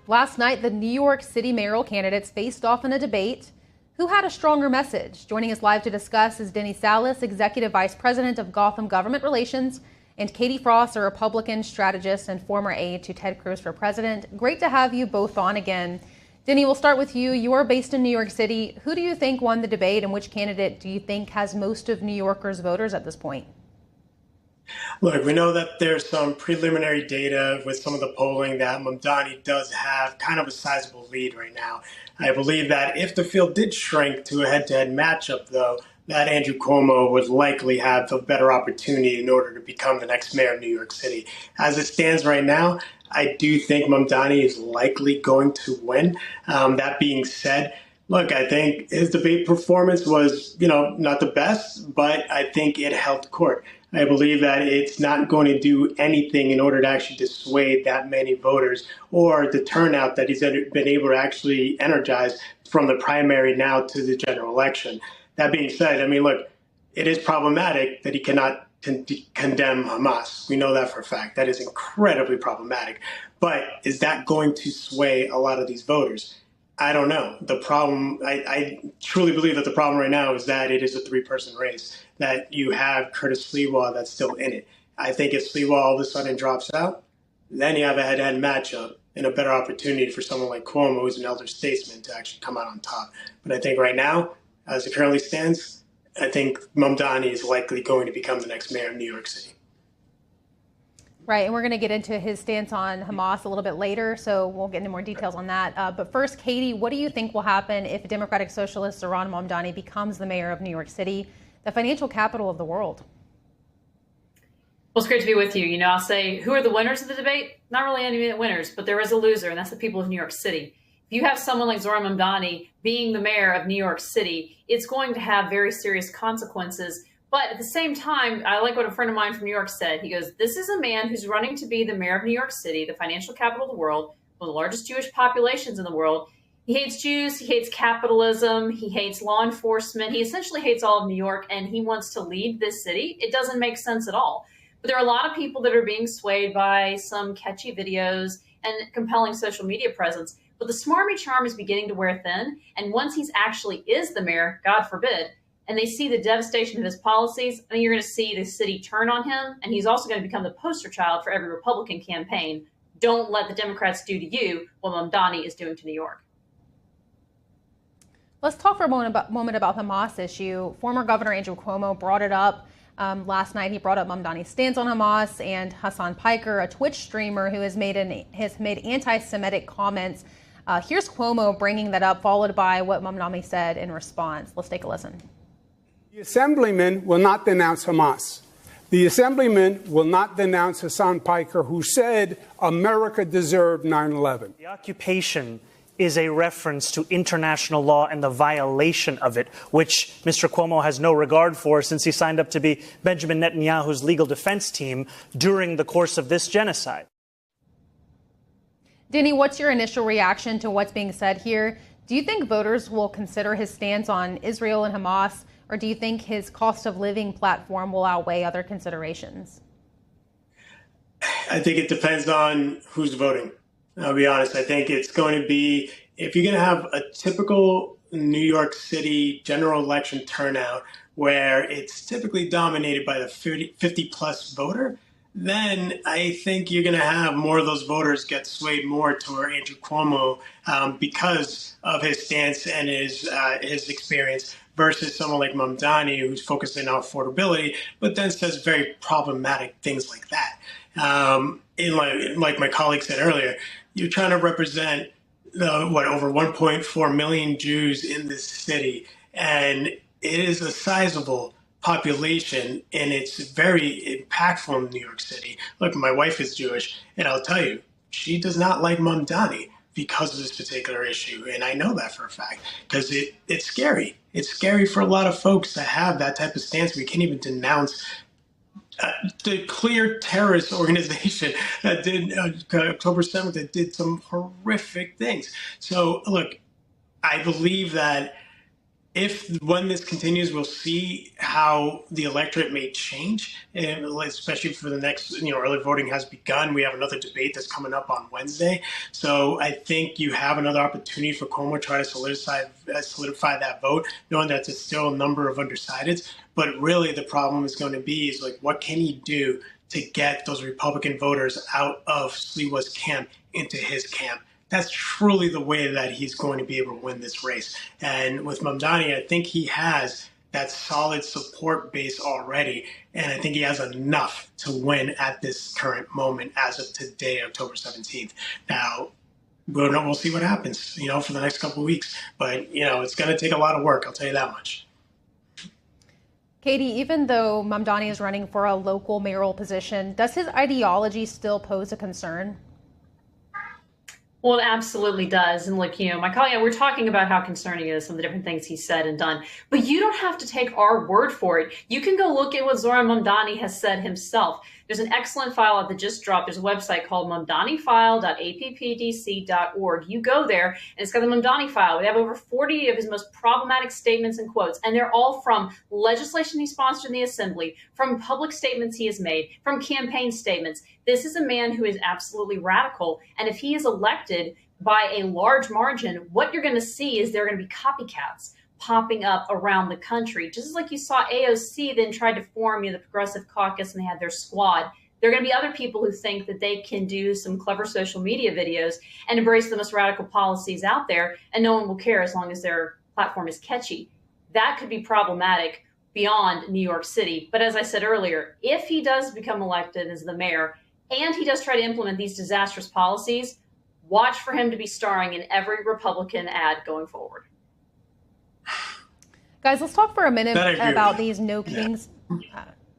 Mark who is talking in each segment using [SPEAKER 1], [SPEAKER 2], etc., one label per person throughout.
[SPEAKER 1] Last night, the New York City mayoral candidates faced off in a debate. Who had a stronger message? Joining us live to discuss is Denny Salas, Executive Vice President of Gotham Government Relations, and Katie Frost, a Republican strategist and former aide to Ted Cruz for president. Great to have you both on again. Denny, we'll start with you. You are based in New York City. Who do you think won the debate, and which candidate do you think has most of New Yorkers' voters at this point?
[SPEAKER 2] Look, we know that there's some preliminary data with some of the polling that Mamdani does have kind of a sizable lead right now. I believe that if the field did shrink to a head-to-head matchup, though, that Andrew Cuomo would likely have a better opportunity in order to become the next mayor of New York City. As it stands right now, I do think Mamdani is likely going to win. That being said, look, I think his debate performance was, not the best, but I think it held court. I believe that it's not going to do anything in order to actually dissuade that many voters or the turnout that he's been able to actually energize from the primary now to the general election. That being said, look, it is problematic that he cannot condemn Hamas. We know that for a fact. That is incredibly problematic. But is that going to sway a lot of these voters? I don't know. The problem, I truly believe that the problem right now is that it is a three-person race, that you have Curtis Sliwa that's still in it. I think if Sliwa all of a sudden drops out, then you have a head-to-head matchup and a better opportunity for someone like Cuomo, who's an elder statesman, to actually come out on top. But I think right now, as it currently stands, I think Mamdani is likely going to become the next mayor of New York City.
[SPEAKER 1] Right, and we're going to get into his stance on Hamas a little bit later, so we'll get into more details on that. But first, Katie, what do you think will happen if Democratic Socialist Zohran Mamdani becomes the mayor of New York City, the financial capital of the world?
[SPEAKER 3] Well, it's great to be with you. I'll say, who are the winners of the debate? Not really any winners, but there is a loser, and that's the people of New York City. If you have someone like Zohran Mamdani being the mayor of New York City, it's going to have very serious consequences. But at the same time, I like what a friend of mine from New York said. He goes, this is a man who's running to be the mayor of New York City, the financial capital of the world, one of the largest Jewish populations in the world. He hates Jews, he hates capitalism, he hates law enforcement. He essentially hates all of New York, and he wants to lead this city. It doesn't make sense at all. But there are a lot of people that are being swayed by some catchy videos and compelling social media presence. But the smarmy charm is beginning to wear thin. And once he's actually is the mayor, God forbid, and they see the devastation of his policies, I think you're going to see the city turn on him. And he's also going to become the poster child for every Republican campaign. Don't let the Democrats do to you what Mamdani is doing to New York.
[SPEAKER 1] Let's talk for a moment about the Hamas issue. Former Governor Andrew Cuomo brought it up last night. He brought up Mamdani's stance on Hamas, and Hassan Piker, a Twitch streamer who has made anti-Semitic comments. Here's Cuomo bringing that up, followed by what Mamdani said in response. Let's take a listen.
[SPEAKER 4] The assemblyman will not denounce Hamas. The assemblyman will not denounce Hassan Piker, who said America deserved 9/11.
[SPEAKER 5] The occupation is a reference to international law and the violation of it, which Mr. Cuomo has no regard for since he signed up to be Benjamin Netanyahu's legal defense team during the course of this genocide.
[SPEAKER 1] Denny, what's your initial reaction to what's being said here? Do you think voters will consider his stance on Israel and Hamas, or do you think his cost of living platform will outweigh other considerations?
[SPEAKER 2] I think it depends on who's voting. I'll be honest. I think it's going to be, if you're going to have a typical New York City general election turnout where it's typically dominated by the 50-plus voter, then I think you're going to have more of those voters get swayed more toward Andrew Cuomo because of his stance and his experience, versus someone like Mamdani, who's focusing on affordability, but then says very problematic things like that. Like my colleague said earlier, you're trying to represent over 1.4 million Jews in this city, and it is a sizable population, and it's very impactful in New York City. Look, my wife is Jewish, and I'll tell you, she does not like Mamdani because of this particular issue. And I know that for a fact, because it's scary. It's scary for a lot of folks to have that type of stance. We can't even denounce the clear terrorist organization that did October 7th, that did some horrific things. So look, I believe that when this continues, we'll see how the electorate may change, and especially for the next, early voting has begun. We have another debate that's coming up on Wednesday. So I think you have another opportunity for Cuomo to try to solidify that vote, knowing that there's still a number of undecideds. But really the problem is going to be is like, what can he do to get those Republican voters out of Sliwa's camp into his camp? That's truly the way that he's going to be able to win this race. And with Mamdani, I think he has that solid support base already. And I think he has enough to win at this current moment as of today, October 17th. Now, we'll see what happens, for the next couple of weeks. But, it's going to take a lot of work. I'll tell you that much.
[SPEAKER 1] Katie, even though Mamdani is running for a local mayoral position, does his ideology still pose a concern?
[SPEAKER 3] Well, it absolutely does. And look, my colleague, we're talking about how concerning it is, some of the different things he said and done. But you don't have to take our word for it. You can go look at what Zoran Mamdani has said himself. There's an excellent file that just dropped. There's a website called mamdanifile.appdc.org. You go there, and it's got the Mamdani file. We have over 40 of his most problematic statements and quotes, and they're all from legislation he sponsored in the Assembly, from public statements he has made, from campaign statements. This is a man who is absolutely radical, and if he is elected by a large margin, what you're going to see is there are going to be copycats popping up around the country. Just as like you saw AOC then tried to form the Progressive Caucus and they had their squad, there are going to be other people who think that they can do some clever social media videos and embrace the most radical policies out there, and no one will care as long as their platform is catchy. That could be problematic beyond New York City. But as I said earlier, if he does become elected as the mayor and he does try to implement these disastrous policies, watch for him to be starring in every Republican ad going forward.
[SPEAKER 1] Guys, let's talk for a minute about these No Kings.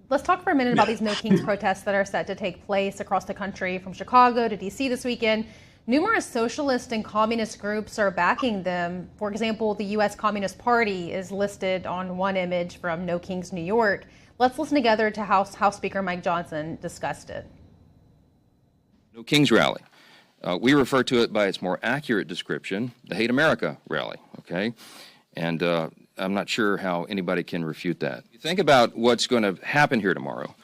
[SPEAKER 1] Let's talk for a minute about these No Kings protests that are set to take place across the country, from Chicago to D.C. this weekend. Numerous socialist and communist groups are backing them. For example, the U.S. Communist Party is listed on one image from No Kings New York. Let's listen together to House Speaker Mike Johnson discussed it.
[SPEAKER 6] No Kings rally. We refer to it by its more accurate description, the Hate America rally, okay? And I'm not sure how anybody can refute that. You think about what's going to happen here tomorrow.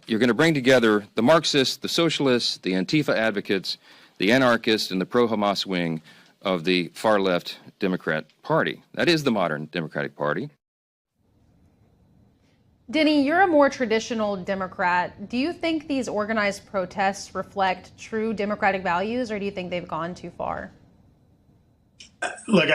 [SPEAKER 6] You're going to bring together the Marxists, the socialists, the Antifa advocates, the anarchists, and the pro-Hamas wing of the far-left Democrat Party. That is the modern Democratic Party.
[SPEAKER 1] Denny, you're a more traditional Democrat. Do you think these organized protests reflect true democratic values, or do you think they've gone too far?
[SPEAKER 2] Look,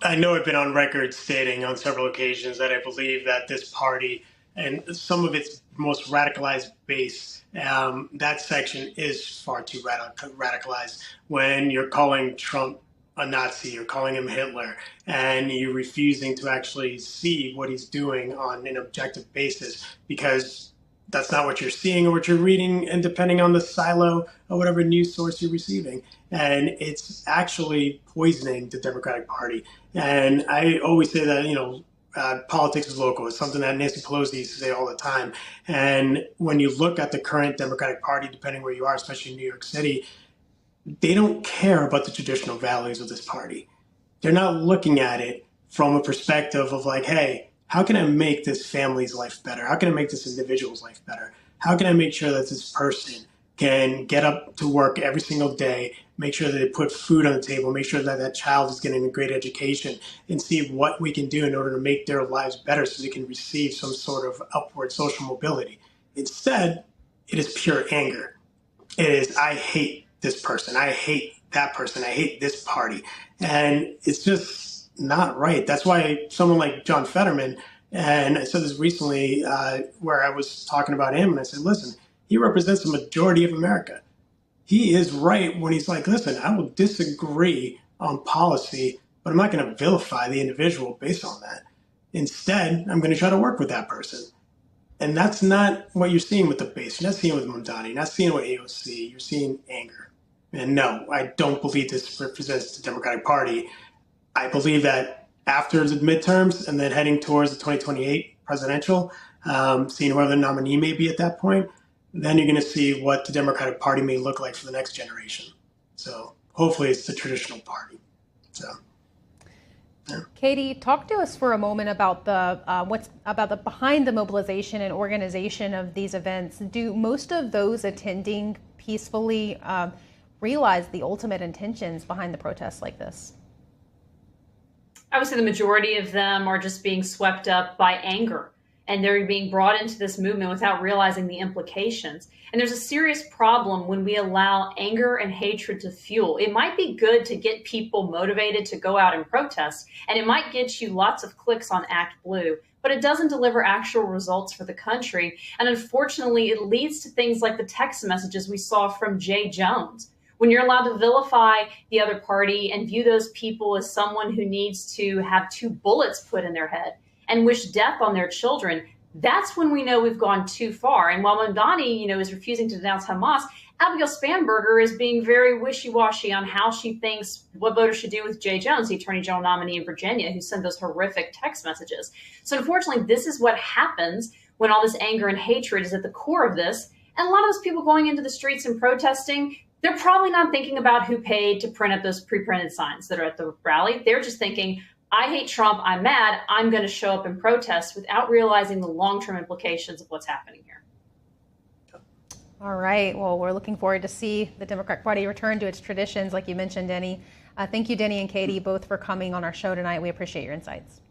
[SPEAKER 2] I know I've been on record stating on several occasions that I believe that this party and some of its most radicalized base, that section is far too radicalized. When you're calling Trump a Nazi, you're calling him Hitler, and you're refusing to actually see what he's doing on an objective basis because that's not what you're seeing or what you're reading, and depending on the silo or whatever news source you're receiving. And it's actually poisoning the Democratic Party. And I always say that, politics is local. It's something that Nancy Pelosi used to say all the time. And when you look at the current Democratic Party, depending where you are, especially in New York City, they don't care about the traditional values of this party. They're not looking at it from a perspective of like, hey, how can I make this family's life better? How can I make this individual's life better? How can I make sure that this person can get up to work every single day, make sure that they put food on the table, make sure that that child is getting a great education, and see what we can do in order to make their lives better so they can receive some sort of upward social mobility. Instead, it is pure anger. It is, I hate this person. I hate that person. I hate this party. And it's just not right. That's why someone like John Fetterman, and I said this recently where I was talking about him, and I said, listen, he represents the majority of America. He is right when he's like, listen, I will disagree on policy, but I'm not going to vilify the individual based on that. Instead, I'm going to try to work with that person. And that's not what you're seeing with the base. You're not seeing it with Mamdani. You're not seeing it with AOC. You're seeing anger. And no, I don't believe this represents the Democratic Party. I believe that after the midterms and then heading towards the 2028 presidential, seeing whoever the nominee may be at that point, then you're going to see what the Democratic Party may look like for the next generation. So hopefully it's the traditional party. So,
[SPEAKER 1] Katie, talk to us for a moment about the behind the mobilization and organization of these events. Do most of those attending peacefully realize the ultimate intentions behind the protests like this?
[SPEAKER 3] I would say the majority of them are just being swept up by anger, and they're being brought into this movement without realizing the implications. And there's a serious problem when we allow anger and hatred to fuel. It might be good to get people motivated to go out and protest, and it might get you lots of clicks on Act Blue, but it doesn't deliver actual results for the country. And unfortunately, it leads to things like the text messages we saw from Jay Jones. When you're allowed to vilify the other party and view those people as someone who needs to have 2 bullets put in their head and wish death on their children, that's when we know we've gone too far. And while Mamdani, is refusing to denounce Hamas, Abigail Spanberger is being very wishy-washy on how she thinks what voters should do with Jay Jones, the Attorney General nominee in Virginia, who sent those horrific text messages. So unfortunately, this is what happens when all this anger and hatred is at the core of this. And a lot of those people going into the streets and protesting, they're probably not thinking about who paid to print up those pre-printed signs that are at the rally. They're just thinking, I hate Trump, I'm mad, I'm going to show up and protest, without realizing the long-term implications of what's happening here.
[SPEAKER 1] All right. Well, we're looking forward to see the Democratic Party return to its traditions, like you mentioned, Denny. Thank you, Denny and Katie, both for coming on our show tonight. We appreciate your insights.